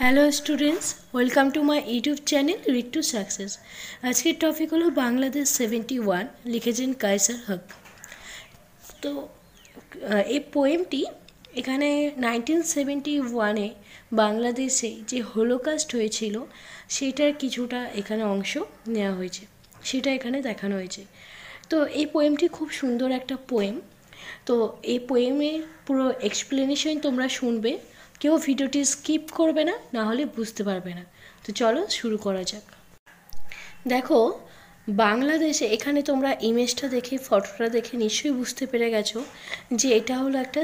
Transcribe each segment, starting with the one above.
Hello students, welcome to my YouTube channel read to success. আজকের topic হলো বাংলাদেশ 71, লিখেছেন কায়সার হক। তো এই পোয়েমটি এখানে 1971-এ বাংলাদেশে যে হোলোকাস্ট হয়েছিল সেটার কিছুটা এখানে অংশ নেওয়া হয়েছে, সেটা এখানে দেখানো হয়েছে। তো এই পোয়েমটি খুব সুন্দর একটা পোয়েম। তো এই পোয়েমের পুরো এক্সপ্লেনেশন তোমরা শুনবে, কেউ ভিডিওটি স্কিপ করবে না, না হলে বুঝতে পারবে না। তো চলো শুরু করা যাক। দেখো, বাংলাদেশে এখানে তোমরা ইমেজটা দেখে, ফটোটা দেখে নিশ্চয়ই বুঝতে পেরে গেছো যে এটা হলো একটা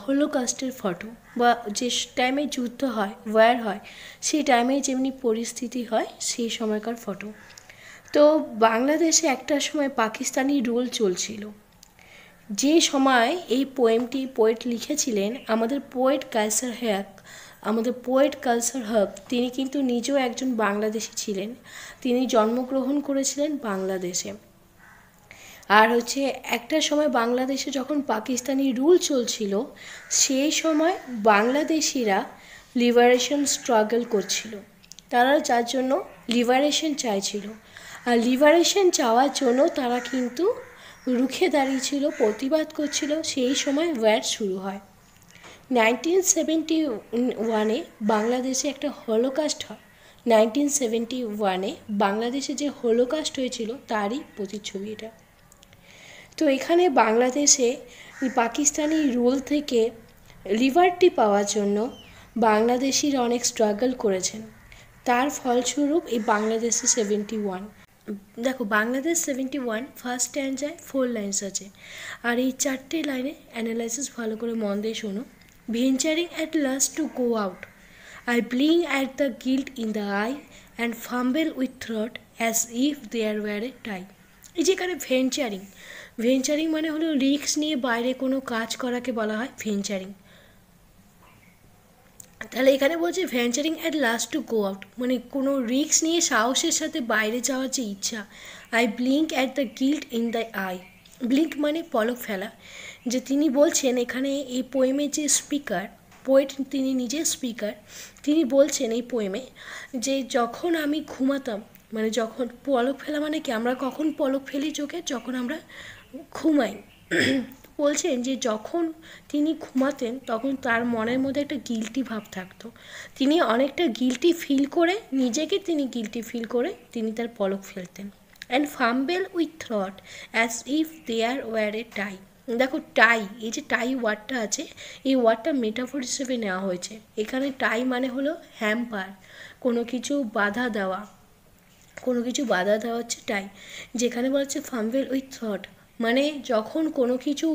হোলোকাস্টের ফটো, বা যে টাইমে যুদ্ধ হয়, ওয়ার হয়, সেই টাইমে যেমনি পরিস্থিতি হয় সেই সময়কার ফটো। তো বাংলাদেশে একটা সময় পাকিস্তানি রুল চলছিল। যে সময় এই পোয়েমটি পোয়েট লিখেছিলেন, আমাদের পোয়েট কায়সার হক, তিনি কিন্তু নিজেও একজন বাংলাদেশি ছিলেন। তিনি জন্মগ্রহণ করেছিলেন বাংলাদেশে। আর একটা সময় বাংলাদেশে যখন পাকিস্তানি রুল চলছিল, সেই সময় বাংলাদেশিরা লিবারেশন স্ট্রাগল করছিল। তারা যার জন্য লিবারেশন চাইছিল, আর লিবারেশন চাওয়ার জন্য তারা কিন্তু রুখে দাঁড়িয়েছিল, প্রতিবাদ করছিল। সেই সময় ওয়ার শুরু হয়। 1971-এ বাংলাদেশে একটা হলোকাস্ট হয়। 1971-এ বাংলাদেশে যে হলোকাস্ট হয়েছিল তারই প্রতিচ্ছবি এটা। তো এখানে বাংলাদেশে পাকিস্তানি রুল থেকে লিবার্টি পাওয়ার জন্য বাংলাদেশিরা অনেক স্ট্রাগল করেছেন। তার ফলস্বরূপ এই বাংলাদেশে 71। দেখো, বাংলাদেশ 71 ফার্স্ট স্ট্যান্ডায় 4 লাইন্স আছে, আর এই 4টে লাইনে অ্যানালাইসিস ভালো করে মন দিয়ে শোনো। Venturing at last to go out, I blink at the guilt in the eye and fumble with throat as if there were a tie. এই যে এখানে ভেঞ্চারিং মানে হলো রিস্ক নিয়ে বাইরে কোনো কাজ করাকে বলা হয় ভেঞ্চারিং। তাহলে এখানে বলছে venturing at last to go out, মানে কোনো রিস্ক নিয়ে সাহসের সাথে বাইরে যাওয়ার যে ইচ্ছা। I blink at the guilt in the I, blink মানে পলক ফেলা। যে তিনি বলছেন এখানে এই পোয়েমের যে স্পিকার, পোয়েট তিনি নিজে স্পিকার, তিনি বলছেন এই পোয়েমে যে যখন আমি ঘুমাতাম, মানে যখন পলক ফেলা মানে কি, আমরা কখন পলক ফেলি চোখে? যখন আমরা ঘুমাই। বলছেন যে যখন তিনি ঘুমাতেন তখন তার মনের মধ্যে একটা গিল্টি ভাব থাকতো। তিনি অনেকটা গিল্টি ফিল করে, নিজেকে তিনি গিল্টি ফিল করে তিনি তার পলক ফেলতেন। And fumble with throat as if there were a tie. দেখো, টাই, এই যে টাই ওয়ার্ডটা আছে, এই ওয়ার্ডটা মেটাফোর হিসেবে নেওয়া হয়েছে। এখানে টাই মানে হলো হ্যাম্পার, কোনো কিছু বাধা দেওয়া, কোনো কিছু বাধা দেওয়া হচ্ছে টাই। যেখানে বলা হচ্ছে ফাম্বেল উইথ থট, মানে যখন কোনো কিছু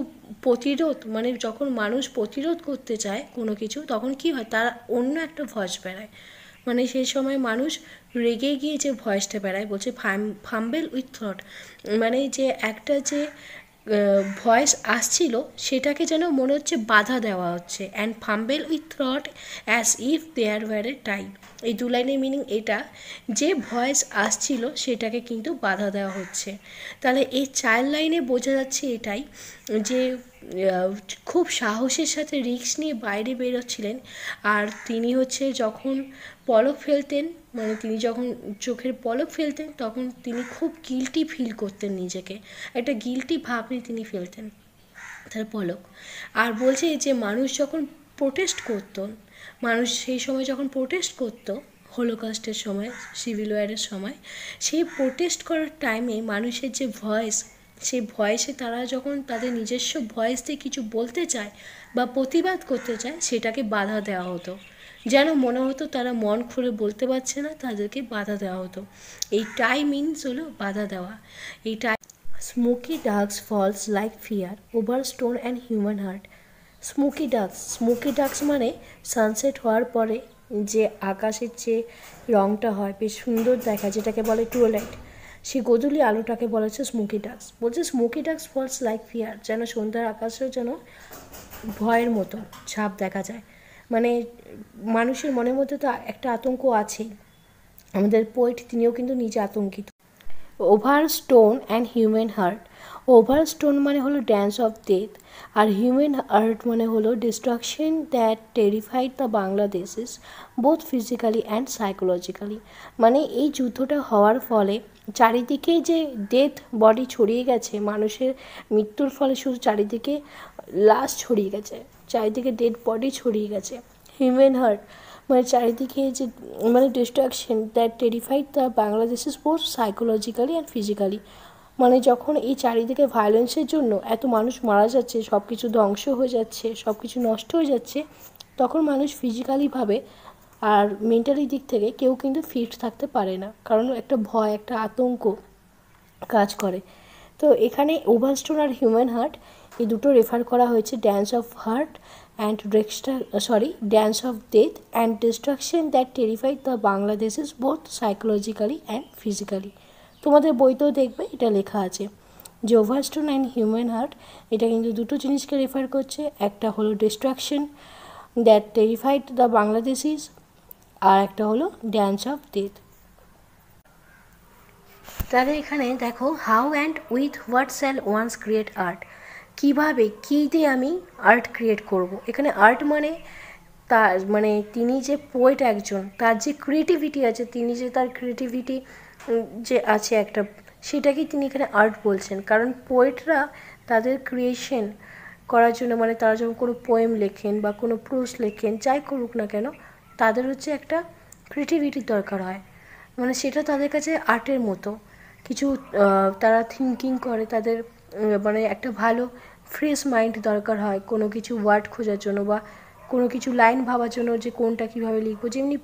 প্রতিরোধ, মানে যখন মানুষ প্রতিরোধ করতে চায় কোনো কিছু, তখন কি হয়, তার অন্য একটা ভয়েস বেড়ায়। মানে সেই সময় মানুষ রেগে গিয়ে যে ভয়েসটা বেড়ায়, বলছে ফাম্বেল উইথ থট, মানে যে একটা যে ভয়েস আসছিল সেটাকে যেন মনে হচ্ছে বাধা দেওয়া হচ্ছে। And fumble with throat as if there were a tie, এই দু লাইনের মিনিং এটা, যে ভয়েস আসছিল সেটাকে কিন্তু বাধা দেওয়া হচ্ছে। তাহলে এই 4 লাইনে বোঝা যাচ্ছে এটাই, যে খুব সাহসের সাথে রিস্ক নিয়ে বাইরে বেরোচ্ছিলেন। আর তিনি যখন পলক ফেলতেন, মানে তিনি যখন চোখের পলক ফেলতেন তখন তিনি খুব গিল্টি ফিল করতেন, নিজেকে একটা গিল্টি ভাব নিয়ে তিনি ফেলতেন তার পলক। আর বলছে যে মানুষ যখন প্রোটেস্ট করত, মানুষ সেই সময় যখন প্রোটেস্ট করতো হোলোকাস্টের সময়, সিভিল ওয়ারের সময়, সেই প্রোটেস্ট করার টাইমে মানুষের যে ভয়েস, সেই ভয়েসে তারা যখন তাদের নিজস্ব ভয়েস দিয়ে কিছু বলতে চায় বা প্রতিবাদ করতে চায়, সেটাকে বাধা দেওয়া হতো। যেন মনে হতো তারা মন খুলে বলতে পারছে না, তাদেরকে বাধা দেওয়া হতো। এই টাই মিনস হলো বাধা দেওয়া। এই tie smoky darks falls like fear over stone and human heart. Smoky darks মানে সানসেট হওয়ার পরে যে আকাশের যে রঙটা হয় বেশ সুন্দর দেখা, যেটাকে বলে টুয়েলাইট, সেই গোধূলি আলোটাকে বলা হচ্ছে স্মোকি ডার্কস। বলছে smoky darks falls like fear, যেন সন্ধ্যার আকাশেও যেন ভয়ের মতো ছাপ দেখা যায়। মানে মানুষের মনের মধ্যে তো একটা আতঙ্ক আছেই। আমাদের পোয়েট তিনিও কিন্তু নিজে আতঙ্কিত। Over stone and human heart. Over stone মানে হলো ড্যান্স অফ ডেথ, আর হিউম্যান হার্ট মানে হলো destruction that terrified the Bangladeshis both physically and psychologically. মানে এই যুদ্ধটা হওয়ার ফলে চারিদিকে যে ডেথ বডি ছড়িয়ে গেছে, মানুষের মৃত্যুর ফলে শুধু চারিদিকে লাশ ছড়িয়ে গেছে, চারিদিকে ডেড বডি ছড়িয়ে গেছে। হিউম্যান হার্ট মানে চারিদিকে যে মানে destruction that terrified the Bangladeshis both psychologically and physically. মানে যখন এই চারিদিকে ভায়োলেন্সের জন্য এত মানুষ মারা যাচ্ছে, সব কিছু ধ্বংস হয়ে যাচ্ছে, সব কিছু নষ্ট হয়ে যাচ্ছে, তখন মানুষ ফিজিক্যালিভাবে আর মেন্টালি দিক থেকে কেউ কিন্তু ফিট থাকতে পারে না, কারণ একটা ভয়, একটা আতঙ্ক কাজ করে। তো এখানে ওভারস্টোন আর হিউম্যান হার্ট এই দুটো রেফার করা হয়েছে dance of heart and dance of death and destruction that terrified the Bangladeshis both psychologically and physically. তোমাদের বইতেও দেখবে এটা লেখা আছে যে ওভারস্টোন অ্যান্ড হিউম্যান হার্ট এটা কিন্তু দুটো জিনিসকে রেফার করছে। একটা হলো destruction that terrified the Bangladeshis, আর একটা হলো ড্যান্স অফ ডেথ। তাহলে এখানে দেখো, how and with what shall ones create art. কীভাবে, কী দিয়ে আমি আর্ট ক্রিয়েট করব। এখানে আর্ট মানে তার মানে তিনি যে পোয়েট একজন, তার যে ক্রিয়েটিভিটি আছে, তিনি যে তার ক্রিয়েটিভিটি যে আছে একটা, সেটাকেই তিনি এখানে আর্ট বলছেন। কারণ পোয়েটরা তাদের ক্রিয়েশন করার জন্য, মানে তারা যখন কোনো পোয়েম লেখেন বা কোনো প্রোজ লেখেন, যাই করুক না কেন, তাদের হচ্ছে একটা ক্রিয়েটিভিটির দরকার হয়। মানে সেটা তাদের কাছে আর্টের মতো কিছু, তারা থিঙ্কিং করে, তাদের মানে একটা ভালো ফ্রেশ মাইন্ড দরকার হয় কোনো কিছু ওয়ার্ড খোঁজার জন্য বা কোনো কিছু লাইন ভাবার জন্য, যে কোনটা কীভাবে লিখবো। যেমনি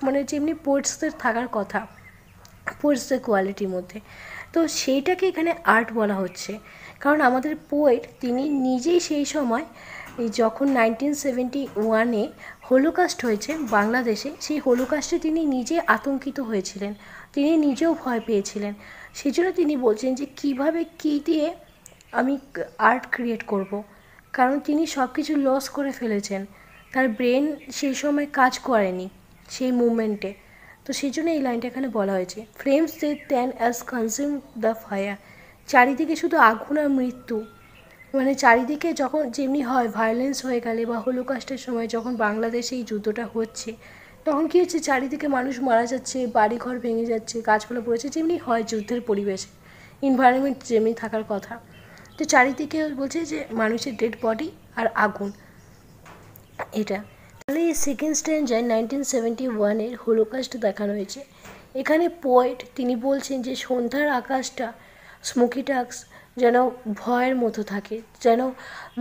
মানে যেমনি পোয়েটসদের থাকার কথা, পোয়েটসদের কোয়ালিটির মধ্যে, তো সেইটাকে এখানে আর্ট বলা হচ্ছে। কারণ আমাদের পোয়েট তিনি নিজেই সেই সময় যখন 1971-এ হোলোকাস্ট হয়েছে বাংলাদেশে, সেই হোলোকাস্টে তিনি নিজে আতঙ্কিত হয়েছিলেন, তিনি নিজেও ভয় পেয়েছিলেন। সেই জন্য তিনি বলছেন যে কীভাবে কী দিয়ে আমি আর্ট ক্রিয়েট করব। কারণ তিনি সব কিছু লস করে ফেলেছেন, তার ব্রেন সেই সময় কাজ করেনি সেই মুভমেন্টে। তো সেই জন্য এই লাইনটা এখানে বলা হয়েছে, flames they then as consume the fire. চারিদিকে শুধু আগুন আর মৃত্যু, মানে চারিদিকে যখন যেমনি হয় ভায়োলেন্স হয়ে গেলে বা হোলোকাস্টের সময় যখন বাংলাদেশে এই যুদ্ধটা হচ্ছে, তখন কী হচ্ছে, চারিদিকে মানুষ মারা যাচ্ছে, বাড়িঘর ভেঙে যাচ্ছে, গাছপালা পড়েছে, যেমনি হয় যুদ্ধের পরিবেশে, এনভায়রনমেন্ট যেমনি থাকার কথা। তো চারিদিকে বলছে যে মানুষের ডেড বডি আর আগুন, এটা। তাহলে এই সেকেন্ড স্ট্যান্ডায় 1971-এর হোলোকাস্ট দেখানো হয়েছে। এখানে পোয়েট তিনি বলছেন যে সন্ধ্যার আকাশটা স্মোকি টাস্ক যেন ভয়ের মতো থাকে, যেন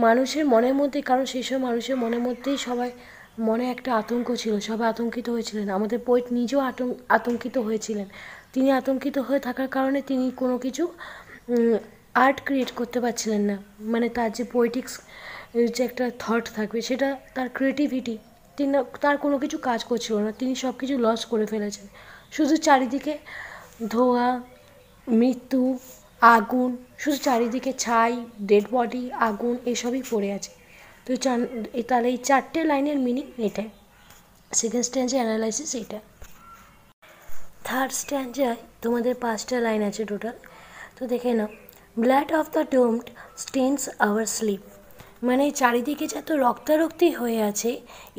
মানুষের মনের মধ্যে, কারণ সেই সব মানুষের মনের মধ্যেই সবাই মনে একটা আতঙ্ক ছিল, সবাই আতঙ্কিত হয়েছিলেন। আমাদের পোয়েট নিজেও আতঙ্কিত হয়েছিলেন। তিনি আতঙ্কিত হয়ে থাকার কারণে তিনি কোনো কিছু আর্ট ক্রিয়েট করতে পারছিলেন না। মানে তার যে পোয়েটিক্স যে একটা থট থাকবে, সেটা তার ক্রিয়েটিভিটি, তার কোনো কিছু কাজ করছিল না, তিনি সব কিছু লস করে ফেলেছেন। শুধু চারিদিকে ধোঁয়া, মৃত্যু, আগুন, শুধু চারিদিকে ছাই, ডেড বডি, আগুন, এসবই পড়ে আছে। তো তাহলে এই চারটে লাইনের মিনিং এটাই। সেকেন্ড স্ট্যান্ডার অ্যানালাইসিস এইটা। থার্ড স্ট্যান্ডায় তোমাদের 5টা লাইন আছে টোটাল, তো দেখে নাও। Blood of the doomed stains our sleep. মানে চারিদিকে যত রক্তারক্তি হয়ে আছে,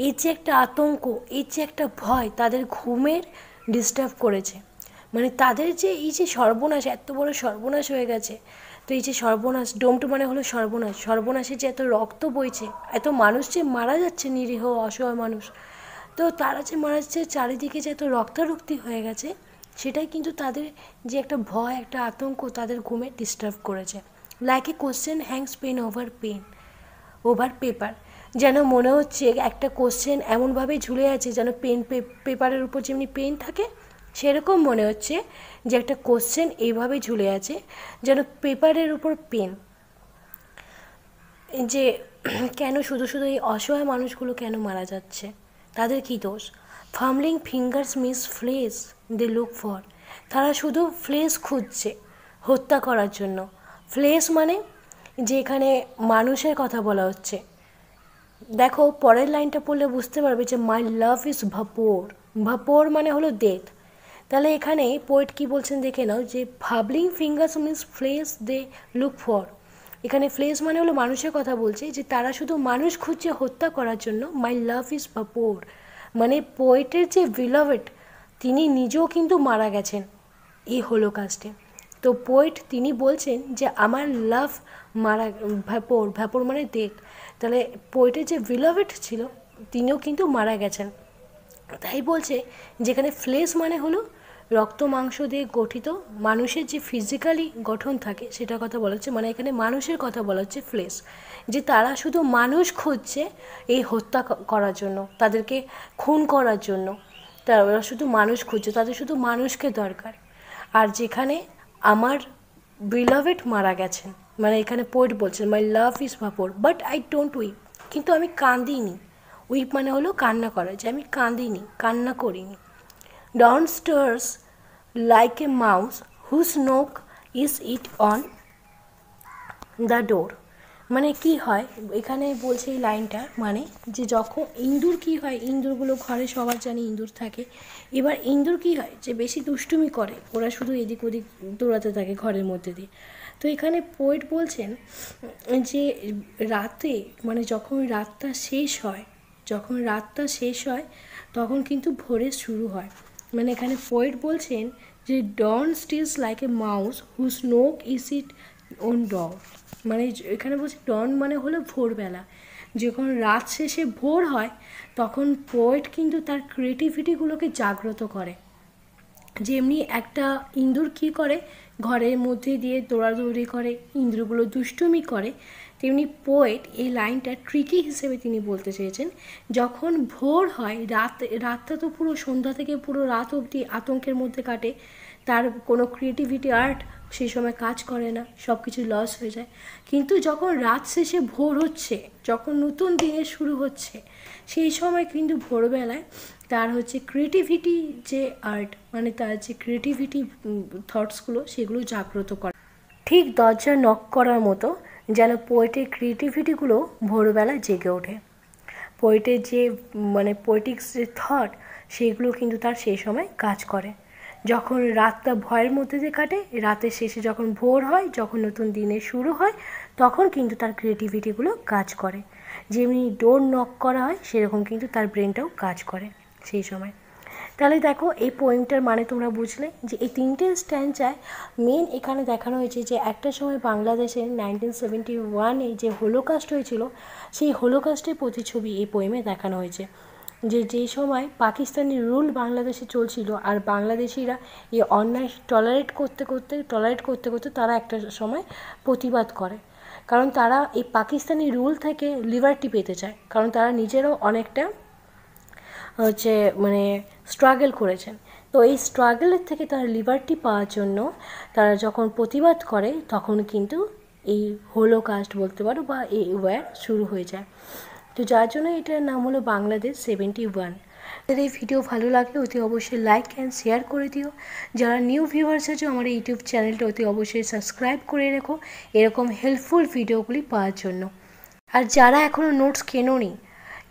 এর যে একটা আতঙ্ক, এর যে একটা ভয় তাদের ঘুমের ডিস্টার্ব করেছে। মানে তাদের যে এই যে সর্বনাশ, এত বড় সর্বনাশ হয়ে গেছে, তো এই যে সর্বনাশ, ডোমড মানে হলো সর্বনাশ, সর্বনাশে যে এত রক্ত বইছে, এত মানুষ যে মারা যাচ্ছে, নিরীহ অসহায় মানুষ, তো তারা যে মারা যাচ্ছে, চারিদিকে যে এত রক্তারক্তি হয়ে গেছে, সেটাই কিন্তু তাদের যে একটা ভয়, একটা আতঙ্ক তাদের ঘুমে ডিস্টার্ব করেছে। Like a question hangs pen over paper. যেন মনে হচ্ছে একটা কোশ্চেন এমনভাবে ঝুলে আছে, যেন পেপারের উপর যেমনি পেন থাকে, সেরকম মনে হচ্ছে যে একটা কোশ্চেন এইভাবে ঝুলে আছে, যেন পেপারের উপর পেন। যে কেন শুধু শুধু এই অসহায় মানুষগুলো কেন মারা যাচ্ছে, তাদের কী দোষ। Fumbling fingers miss flesh they look for. তারা শুধু ফ্লেস খুঁজছে হত্যা করার জন্য। ফ্লেস মানে যে এখানে মানুষের কথা বলা হচ্ছে। দেখো পরের লাইনটা পড়লে বুঝতে পারবে যে মাই লাভ ইজ ভাপোর। ভাপোর মানে হলো ডেথ। তাহলে এখানে পোয়েট কি বলছেন দেখে নাও, যে fumbling fingers means flesh they look for. এখানে ফ্লেস মানে হলো মানুষের কথা বলছে, যে তারা শুধু মানুষ খুঁজছে হত্যা করার জন্য। মাই লাভ ইজ ভাপোর, মানে পোয়েটের যে বিলভেড তিনি নিজেও কিন্তু মারা গেছেন এই হলোকাস্টে। তো পোয়েট তিনি বলছেন যে আমার লাভ মারা, ভ্যাপোর, ভ্যাপোর মানে দেখ, তাহলে পোয়েটের যে বিলভেড ছিল তিনিও কিন্তু মারা গেছেন। তাই বলছে যেখানে ফ্লেশ মানে হলো রক্ত মাংস দিয়ে গঠিত মানুষের যে ফিজিক্যালি গঠন থাকে সেটার কথা বলা হচ্ছে, মানে এখানে মানুষের কথা বলা হচ্ছে ফ্লেশ, যে তারা শুধু মানুষ খুঁজছে এই হত্যা করার জন্য, তাদেরকে খুন করার জন্য। তারা শুধু মানুষ খুঁজছে, তাদের শুধু মানুষকে দরকার। আর যেখানে আমার বিলাভেড মারা গেছেন, মানে এখানে পোয়েট বলছেন my love is vapour but I don't weep, কিন্তু আমি কাঁদিনি। উইপ মানে হলো কান্না করা, যে আমি কাঁদিনি, কান্না করিনি। Down stars like a mouse whose knock is it on the door. মানে কি হয় এখানে বলছে এই লাইনটা, মানে যে যখন ইঁদুর কি হয়, ইঁদুরগুলো ঘরে সবার জানি ইঁদুর থাকে। এবার ইঁদুর কি হয়, যে বেশি দুষ্টুমি করে, ওরা শুধু এদিক ওদিক দৌড়াতে থাকে ঘরের মধ্যে দিয়ে। তো এখানে পোয়েট বলছেন যে রাতে, মানে যখন রাতটা শেষ হয়, যখন রাতটা শেষ হয় তখন কিন্তু ভোরে শুরু হয়। মানে এখানে পোয়েট বলছেন যে dawn steals like a mouse whose knock is it on door. মানে এখানে বলছে ডন মানে হলো ভোরবেলা, যখন রাত শেষে ভোর হয় তখন পোয়েট কিন্তু তার ক্রিয়েটিভিটিগুলোকে জাগ্রত করে। যেমনি একটা ইঁদুর কী করে, ঘরের মধ্যে দিয়ে দৌড়াদৌড়ি করে, ইঁদুরগুলো দুষ্টুমি করে, তেমনি পোয়েট এই লাইনটা ট্রিকি হিসেবে তিনি বলতে চেয়েছেন। যখন ভোর হয়, রাতটা তো পুরো সন্ধ্যা থেকে পুরো রাত অবধি আতঙ্কের মধ্যে কাটে, তার কোনো ক্রিয়েটিভিটি আর্ট সেই সময় কাজ করে না, সব কিছু লস হয়ে যায়। কিন্তু যখন রাত শেষে ভোর হচ্ছে, যখন নতুন দিনের শুরু হচ্ছে, সেই সময় কিন্তু ভোরবেলায় তার হচ্ছে ক্রিয়েটিভিটি যে আর্ট, মানে তার যে ক্রিয়েটিভিটি থটসগুলো সেগুলো জাগ্রত করে। ঠিক দরজা নক করার মতো যেন পোয়েটের ক্রিয়েটিভিটিগুলো ভোরবেলা জেগে ওঠে। পোয়েটের যে মানে পোয়েটিক্স যে থট সেগুলো কিন্তু তার সেই সময় কাজ করে। যখন রাতটা ভয়ের মধ্যে দিয়ে কাটে, রাতের শেষে যখন ভোর হয়, যখন নতুন দিনের শুরু হয়, তখন কিন্তু তার ক্রিয়েটিভিটিগুলো কাজ করে। যেমনি ডোর নক করা হয় সেরকম কিন্তু তার ব্রেনটাও কাজ করে সেই সময়। তাহলে দেখো এই পোয়েমটার মানে তোমরা বুঝলে, যে এই তিনটে স্ট্যান্ডায় মেন এখানে দেখানো হয়েছে যে একটা সময় বাংলাদেশে 1971-এ যে হোলোকাস্ট হয়েছিল, সেই হোলোকাস্টের প্রতিছবি এই পোয়েমে দেখানো হয়েছে। যে সময় পাকিস্তানি রুল বাংলাদেশে চলছিল, আর বাংলাদেশিরা এই অন্যায় টলারেট করতে করতে তারা একটা সময় প্রতিবাদ করে, কারণ তারা এই পাকিস্তানি রুল থেকে লিবার্টি পেতে চায়, কারণ তারা নিজেরাও অনেকটা হচ্ছে মানে স্ট্রাগল করেছেন। তো এই স্ট্রাগলের থেকে তারা লিবার্টি পাওয়ার জন্য তারা যখন প্রতিবাদ করে তখন কিন্তু এই হোলোকাস্ট বলতে পারো বা এই ওয়ার শুরু হয়ে যায়। তো যার জন্য এটার নাম হলো বাংলাদেশ 71। তাদের এই ভিডিও ভালো লাগলে অতি অবশ্যই লাইক অ্যান্ড শেয়ার করে দিও। যারা নিউ ভিউয়ার্স আছো আমার ইউটিউব চ্যানেলটা অতি অবশ্যই সাবস্ক্রাইব করে রেখো এরকম হেল্পফুল ভিডিওগুলি পাওয়ার জন্য। আর যারা এখনও নোটস কেনোনি,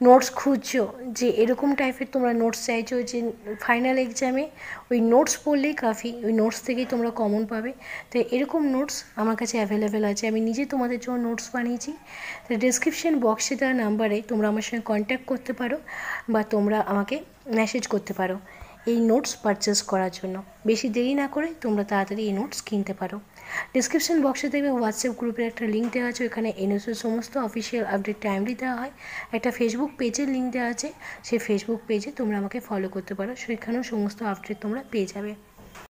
নোটস খুঁজছো, যে এরকম টাইপের তোমরা নোটস চাইছো যে ফাইনাল এক্সামে ওই নোটস পড়লেই কাফি, ওই নোটস থেকেই তোমরা কমন পাবে, তো এরকম নোটস আমার কাছে অ্যাভেলেবেল আছে। আমি নিজে তোমাদের জন্য নোটস বানিয়েছি। তো ডেসক্রিপশন বক্সে দেওয়া নাম্বারে তোমরা আমার সঙ্গে কন্ট্যাক্ট করতে পারো বা তোমরা আমাকে মেসেজ করতে পারো এই নোটস পারচেস করার জন্য। বেশি দেরি না করে তোমরা তাড়াতাড়ি এই নোটস কিনতে পারো। ডিসক্রিপশন বক্সে দেখবে হোয়াটসঅ্যাপ গ্রুপের একটা লিঙ্ক দেওয়া আছে, ওখানে এনএসএর সমস্ত অফিসিয়াল আপডেট টাইমলি দেওয়া হয়। একটা ফেসবুক পেজের লিঙ্ক দেওয়া আছে, সেই ফেসবুক পেজে তোমরা আমাকে ফলো করতে পারো, সেখানেও সমস্ত আপডেট তোমরা পেয়ে যাবে।